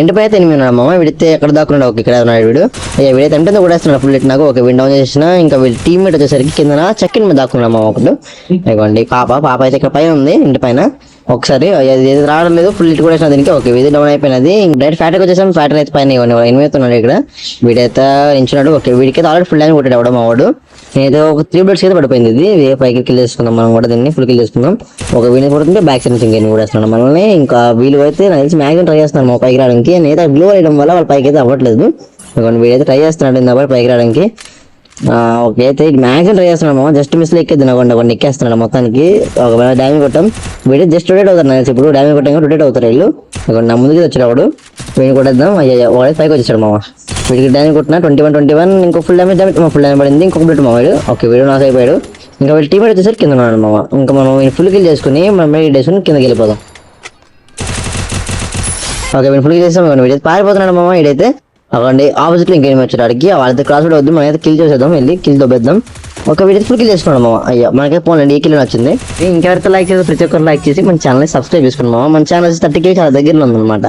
ఎండిపోయి అయితే ఎనిమిది ఉన్నాడు మామ. వీడితే ఎక్కడ దాక్కున్నాడు, ఓకే ఇక్కడ ఉన్నాడు వీడు. అయ్యా వీడైతే ఎంతో కూడా వేస్తున్నాడు ఫుల్ ఇట్ నాకు. ఓకే వీడు డౌన్ చేసిన. ఇంకా వీళ్ళు టీమ్మేట్ వచ్చేసరికి కింద చెక్కిన మీద దాక్కున్నాడు మామ ఒకడు. ఇవ్వండి పాప అయితే ఇక్కడ పైన ఉంది, ఇంటి పైన. ఒకసారి ఏది రావడం లేదు, ఫుల్ ఇట్ కూడా వేసిన దీనికి. ఓకే ఇది డౌన్ అయిపోయినది. డైరెక్ట్ ఫ్యాక్టరీకి వచ్చేసాం. ఫ్యాక్టరీ అయితే పైన ఎనిమిది ఉన్నాడు ఇక్కడ. వీడైతే నించున్నాడు. ఓకే వీడికి అయితే ఫుల్ డ్యామేజ్ కొట్టాడు అవడం మా వాడు. నేనైతే ఒక 3 bullets అయితే పడిపోయింది. ఇది పైకి కిల్ చేసుకుందాం మనం కూడా, దీన్ని ఫుల్ కిల్ చేసుకుందాం. ఒక వీడిని కొడుతుంటే బ్యాక్ సైడ్ నుంచి ఇంకేం కూడా వేస్తున్నాడు మనల్ని. ఇంకా వీళ్ళు అయితే నాకు తెలిసి మ్యాక్సిమం ట్రై చేస్తున్నాను మా పైకి రావడానికి. నేనైతే గ్లో వేయడం వల్ల వాళ్ళ పైకి అయితే అవ్వట్లేదు. వీడైతే ట్రై చేస్తున్నాడు ఇంత పైకి రావడానికి. ఓకే అయితే మ్యాక్సిమం ట్రై చేస్తున్నాడు మామ. జస్ట్ మిస్లో ఎక్కేది కొన్ని ఎక్కేస్తున్నాడు మొత్తానికి. ఒకవేళ డ్యామేజ్ కొట్టాం వీడే జస్ట్ రొటేట్ అవుతారు నాకు ఇప్పుడు. డ్యామేజ్ కొట్టాం రొటేట్ అవుతారు వీళ్ళు. నా ముందుకి వచ్చాడు వాడు. వీడిని కొట్టేద్దాం. అయ్యా వాడే పైకి వచ్చేసాడు మామ. వీడికి డ్యామేజ్ కొట్టిన 21 ఇంకో ఫుల్ డ్యామేజ్ ఫుల్ డ్యామేజ్ పడింది. ఇంకొక బిట్ మా వీడు. ఓకే వీడు నాశ అయిపోయాడు. ఇంకా వీళ్ళు టీమేట్ వచ్చేసరికి కింద ఉన్నాడు మామ. ఇంకా మనం ఫుల్ కిల్ చేసుకుని మనం మెడిట్ చేసుకుని కిందకి వెళ్ళిపోదాం. ఓకే వీడు ఫుల్ కిల్ చేస్తాం. వీడైతే పారిపోతున్నాడు మామ. వీడైతే అవ్వండి ఆపోజిట్ లో ఇంకేం వచ్చాడు అడిగి వాళ్ళతో క్రాస్ కూడా వద్దు, మనమైతే కిల్ చేసేద్దాం, వెళ్ళి కిల్ దొబ్బేద్దాం. ఒక వీడియో ఫుల్ కిల్ చేసుకున్నాడు మామ. అయ్యా మనకైతే పోలండి ఈ కిల్ నచ్చింది. ఇంకెవరితో లైక్ చేసి ప్రతి ఒక్కరు లైక్ చేసి మన ఛానల్ సబ్స్క్రైబ్ చేసుకున్నాం మామ. మన ఛానల్ 30K చాలా దగ్గరలో ఉందన్నమాట.